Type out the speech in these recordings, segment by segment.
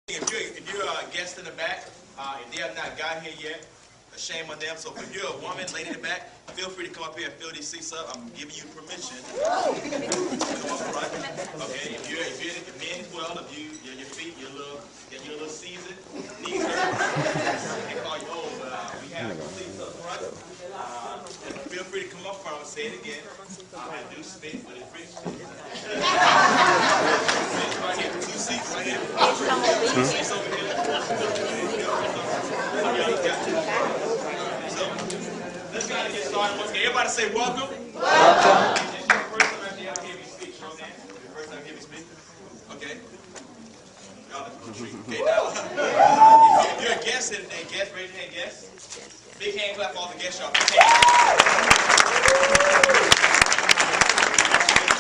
If you're a guest in the back, if they have not got here yet, a shame on them. So if you're a woman, lady in the back, feel free to come up here and fill these seats up. I'm giving you permission. Come up front. Okay. If you're men as well, if your feet, you're a little seasoned, knees hurt, they call you old. But we have seats up front. Feel free to come up front. I'll say it again. I do spit, but it's rich. Right here, 2 seats right here. 2 seats over here. So, let's kind of get started. Once again, everybody say welcome. Welcome. This is your first time you ever hear me speak. Show of hands. Your first time you hear me speak. Okay. Y'all let's go treat. Okay, now, if you're a guest here today, guest, raise your hand, guest. Big hand clap for all the guests, y'all. Big hand.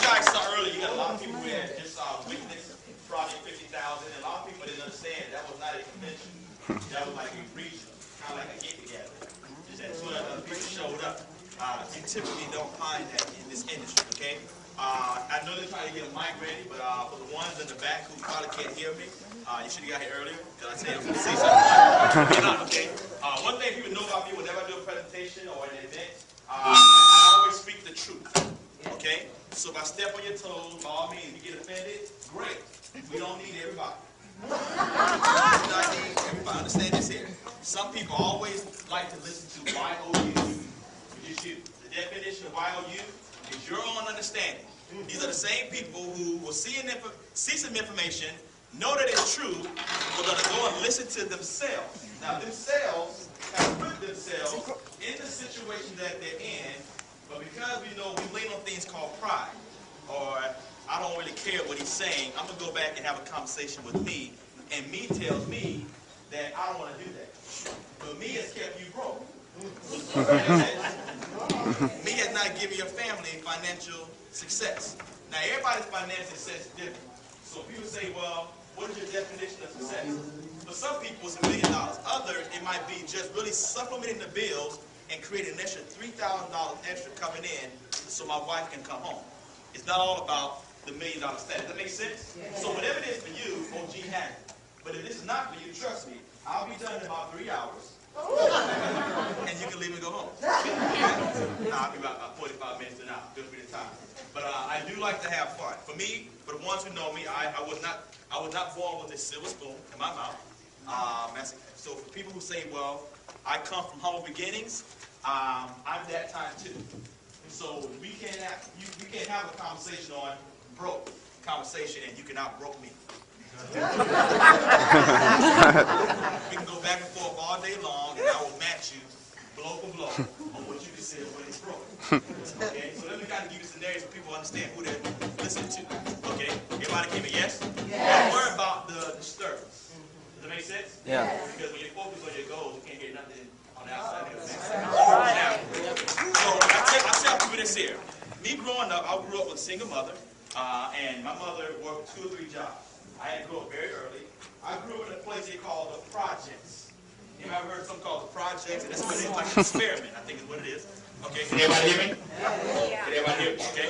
I saw earlier, you got a lot of people who had just witnessed Project 50,000, and a lot of people didn't understand that was not a convention. That was like a region, kind of like a get-together. Just that 200 people showed up. You typically don't find that in this industry, okay? I know they're trying to get a mic ready, but for the ones in the back who probably can't hear me, you should have got here earlier, because I said I'm going to say something. Okay? One thing people know about me, whenever I do a presentation or an event, I always speak the truth. Okay? So if I step on your toes, by all means, you get offended, great. We don't need everybody. We do not need everybody. Understand this here. Some people always like to listen to YOU, which is you. The definition of YOU is your own understanding. These are the same people who will see some information, know that it's true, but going to go and listen to themselves. Now, themselves have put themselves in the situation that they're in. But because we know we lean on things called pride, or I don't really care what he's saying, I'm going to go back and have a conversation with me, and me tells me that I don't want to do that. But me has kept you broke. Me has not given your family financial success. Now, everybody's financial success is different. So people say, well, what is your definition of success? For some people, it's $1 million. Others, it might be just really supplementing the bills and create an extra $3,000 extra coming in so my wife can come home. It's not all about the $1 million status. Does that make sense? Yeah. So whatever it is for you, OG has it. But if this is not for you, trust me, I'll be done in about 3 hours. And you can leave and go home. I'll be about 45 minutes to an hour. Feel free to time. But I do like to have fun. For me, for the ones who know me, I was not born with a silver spoon in my mouth. So for people who say, well, I come from humble beginnings, I'm that time too. So we can't have a conversation on broke conversation, and you can out-broke me. We can go back and forth all day long, and I will match you blow for blow on what you consider when it's broke. Okay? So let me kind of give you scenarios so people understand who they're listening to. Okay? Everybody give me yes? Yes. Don't worry about the disturbance. Does that make sense? Yeah. Because when you focus on your goals, you can't get nothing on the outside. So I tell people this here. Me growing up, I grew up with a single mother, and my mother worked 2 or 3 jobs. I had to grow up very early. I grew up in a place they call the projects. You ever heard of something called the projects? And that's what it is, like an experiment, I think is what it is. Okay, can everybody hear me? Yeah. Can everybody hear me? Okay.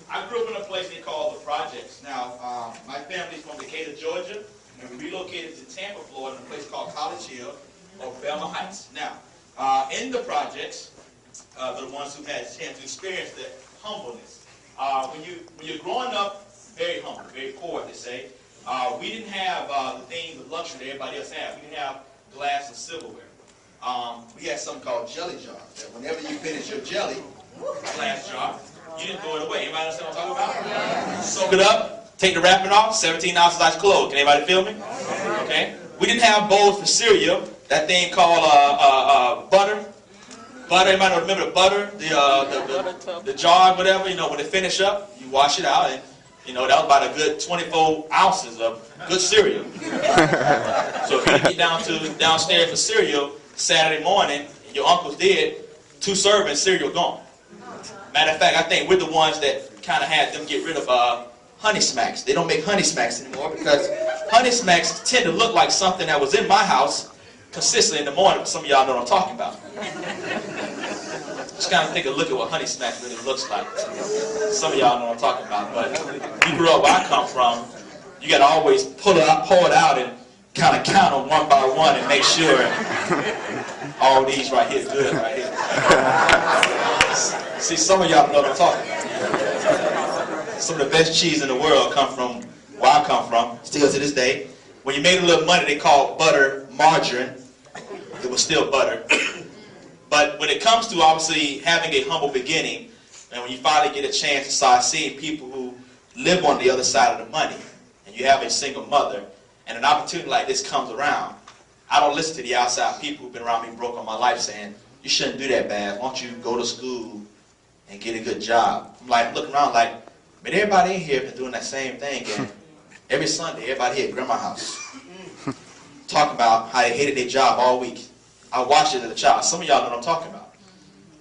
I grew up in a place they call the projects. Now, my family's from Decatur, Georgia, and we relocated to Tampa, Florida, in a place called College Hill or Belma Heights. Now, in the projects, the ones who had a chance to experience the humbleness. When you're growing up very humble, very poor, they say, we didn't have the things of luxury that everybody else had. We didn't have glass of silverware. We had something called jelly jars. That whenever you finish your jelly glass jar, you didn't throw it away. Anybody understand what I'm talking about? Yeah. Soak it up, take the wrapping off, 17 ounces ice closed. Can anybody feel me? Okay. We didn't have bowls for cereal. That thing called butter. Butter, anybody remember the butter? The jar, whatever, you know, when they finish up, you wash it out, and you know, that was about a good 24 ounces of good cereal. So if you get downstairs for cereal Saturday morning, and your uncle's dead, 2 servings, cereal gone. Matter of fact, I think we're the ones that kind of had them get rid of Honey Smacks. They don't make Honey Smacks anymore because Honey Smacks tend to look like something that was in my house consistently in the morning. Some of y'all know what I'm talking about. Just kind of take a look at what Honey Smacks really looks like. Some of y'all know what I'm talking about. But you grew up where I come from, you got to always pour it out and kind of count them one by one and make sure all these right here good right here. See, some of y'all know what I'm talking about. Some of the best cheese in the world come from where I come from, still to this day. When you made a little money, they called butter margarine. It was still butter. But when it comes to obviously having a humble beginning, and when you finally get a chance to start seeing people who live on the other side of the money, and you have a single mother, and an opportunity like this comes around, I don't listen to the outside people who've been around me broke on my life saying, you shouldn't do that, Baz. Why don't you go to school and get a good job? I'm like, looking around like, but everybody in here been doing that same thing, and every Sunday, everybody here at Grandma's house talking about how they hated their job all week. I watched it as a child. Some of y'all know what I'm talking about.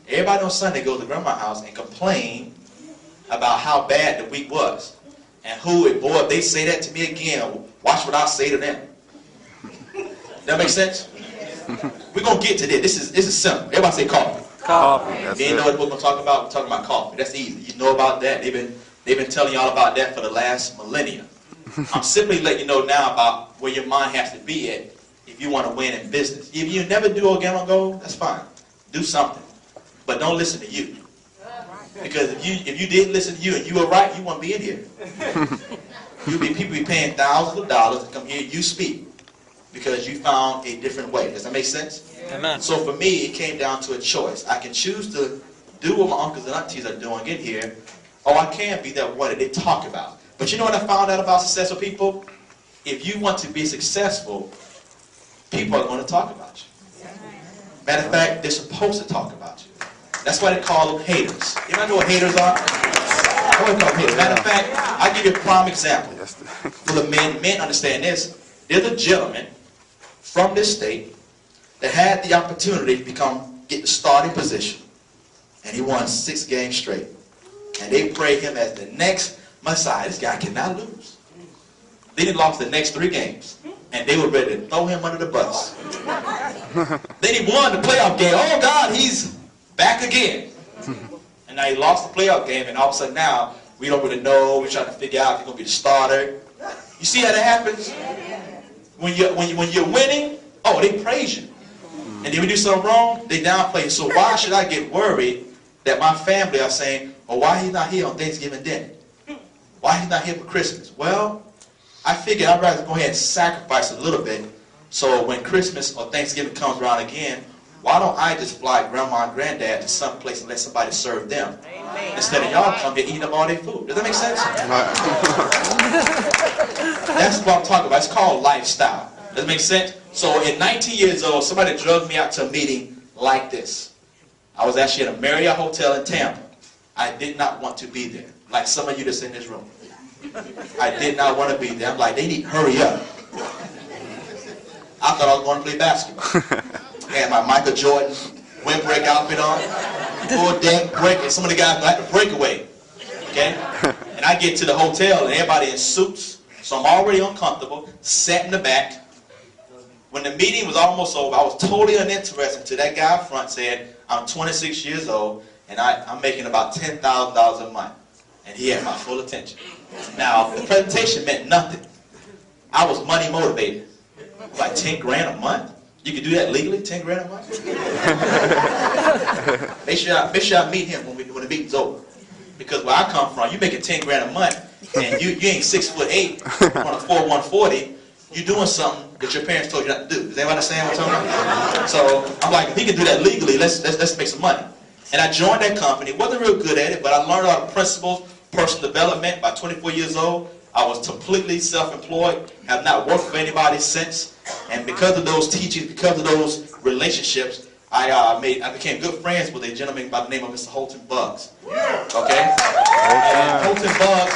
Everybody on Sunday goes to Grandma's house and complain about how bad the week was. And boy, if they say that to me again, watch what I say to them. That make sense? We're going to get to this. This is simple. Everybody say coffee. Coffee. You didn't know what we're going to talk about? We're talking about coffee. That's easy. You know about that. They've been telling y'all about that for the last millennia. I'm simply letting you know now about where your mind has to be at if you want to win in business. If you never do Organogold, that's fine. Do something. But don't listen to you. Because if you did listen to you and you were right, you wouldn't be in here. People be paying thousands of dollars to come hear you speak because you found a different way. Does that make sense? Amen. So for me, it came down to a choice. I can choose to do what my uncles and aunties are doing in here, or I can be that one that they talk about. But you know what I found out about successful people? If you want to be successful, people are going to talk about you. Matter of fact, they're supposed to talk about you. That's why they call them haters. You know what haters are? Matter of fact, I'll give you a prime example. For the men understand this. There's a gentleman from this state that had the opportunity to get the starting position. And he won 6 games straight. And they prayed him as the next Messiah. This guy cannot lose. Then he lost the next 3 games. And they were ready to throw him under the bus. Then he won the playoff game. Oh God, he's back again. And now he lost the playoff game, and all of a sudden now, we don't really know. We're trying to figure out if he's going to be the starter. You see how that happens? When you're winning, oh, they praise you. And then when you do something wrong, they downplay you. So why should I get worried that my family are saying, oh, why he's not here on Thanksgiving dinner? Why he's not here for Christmas? Well, I figured I'd rather go ahead and sacrifice a little bit, so when Christmas or Thanksgiving comes around again, why don't I just fly grandma and granddad to some place and let somebody serve them? Amen. Instead of y'all come here eating up all their food. Does that make sense? That's what I'm talking about. It's called lifestyle. Does it make sense? So at 19 years old, somebody drugged me out to a meeting like this. I was actually at a Marriott hotel in Tampa. I did not want to be there, like some of you that's in this room. I did not want to be there. I'm like, they need to hurry up. I thought I was going to play basketball. I had my Michael Jordan windbreak outfit on, full deck break, and some of the guys like the breakaway. Okay? And I get to the hotel and everybody in suits, so I'm already uncomfortable, sat in the back. When the meeting was almost over, I was totally uninterested until that guy up front said, I'm 26 years old and I'm making about $10,000 a month. And he had my full attention. Now, the presentation meant nothing. I was money motivated. Like 10 grand a month? You can do that legally, 10 grand a month? Make sure I meet him when the meeting's over. Because where I come from, you making 10 grand a month, and you ain't 6'8", on a 4'140", you're doing something that your parents told you not to do. Does anybody understand what I'm talking about? So I'm like, if he can do that legally, let's make some money. And I joined that company. Wasn't real good at it, but I learned all the principles, personal development. By 24 years old, I was completely self-employed, have not worked for anybody since. And because of those teachings, because of those relationships, I became good friends with a gentleman by the name of Mr. Holton Buggs. Okay? And Holton Buggs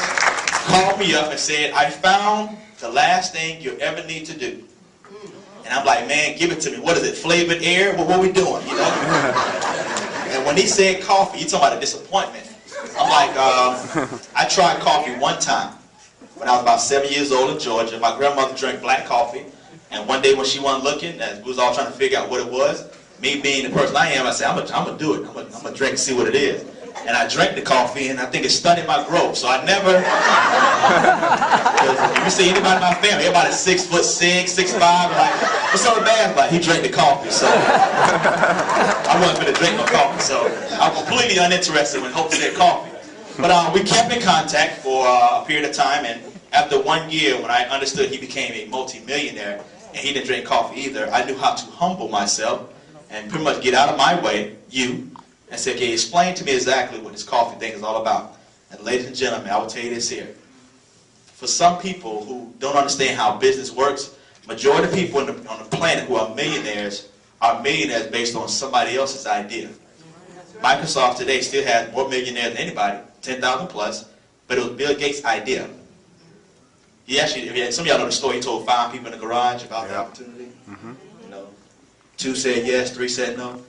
called me up and said, I found the last thing you ever need to do. And I'm like, man, give it to me. What is it, flavored air? What are we doing, you know? And when he said coffee, you talking about a disappointment. I'm like, I tried coffee one time when I was about 7 years old in Georgia. My grandmother drank black coffee. And one day when she wasn't looking, and we was all trying to figure out what it was, me being the person I am, I said, I'm gonna do it. I'm gonna drink and see what it is. and I drank the coffee, and I think it stunted my growth. So I never, if you see anybody in my family, everybody's 6'6", 6'5", like, what's so bad about it? He drank the coffee, so I wasn't going to drink no coffee, so I'm completely uninterested when Hope said coffee. But we kept in contact for a period of time, and after 1 year, when I understood he became a multi-millionaire, and he didn't drink coffee either, I knew how to humble myself and pretty much get out of my way, and say, okay, explain to me exactly what this coffee thing is all about. And ladies and gentlemen, I will tell you this here. For some people who don't understand how business works, majority of people on the planet who are millionaires based on somebody else's idea. Microsoft today still has more millionaires than anybody, 10,000 plus, but it was Bill Gates' idea. He actually, some of y'all know the story, he told 5 people in the garage about the opportunity. You know, 2 said yes, 3 said no.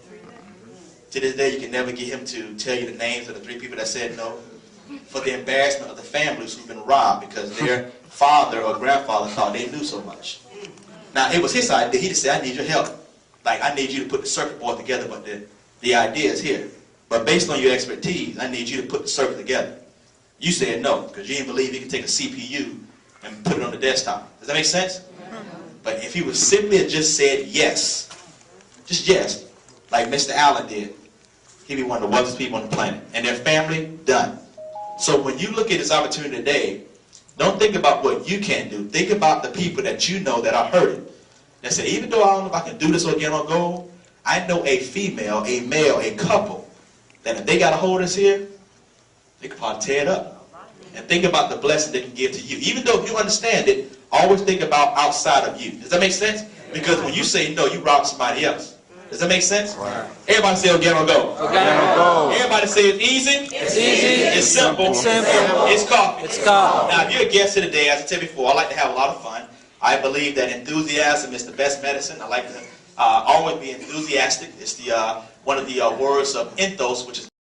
To this day, you can never get him to tell you the names of the 3 people that said no, for the embarrassment of the families who've been robbed because their father or grandfather thought they knew so much. Now, it was his idea. He just said, I need your help. Like, I need you to put the circuit board together, but the idea is here. But based on your expertise, I need you to put the circuit together. You said no, because you didn't believe you could take a CPU and put it on the desktop. Does that make sense? But if he would simply have just said yes, just yes, like Mr. Allen did, he'd be one of the wealthiest people on the planet. And their family, done. So when you look at this opportunity today, don't think about what you can do. Think about the people that you know that are hurting. That say, even though I don't know if I can do this Organogold, I know a female, a male, a couple, that if they got a hold of this here, they could probably tear it up. And think about the blessing they can give to you. Even though if you understand it, always think about outside of you. Does that make sense? Because when you say no, you rob somebody else. Does that make sense? Right. Everybody say Organogold. Organogold. Everybody say it's easy. It's easy. It's simple. It's simple. It's coffee. It's coffee. Now, if you're a guest here today, as I said before, I like to have a lot of fun. I believe that enthusiasm is the best medicine. I like to always be enthusiastic. It's the one of the words of ethos, which is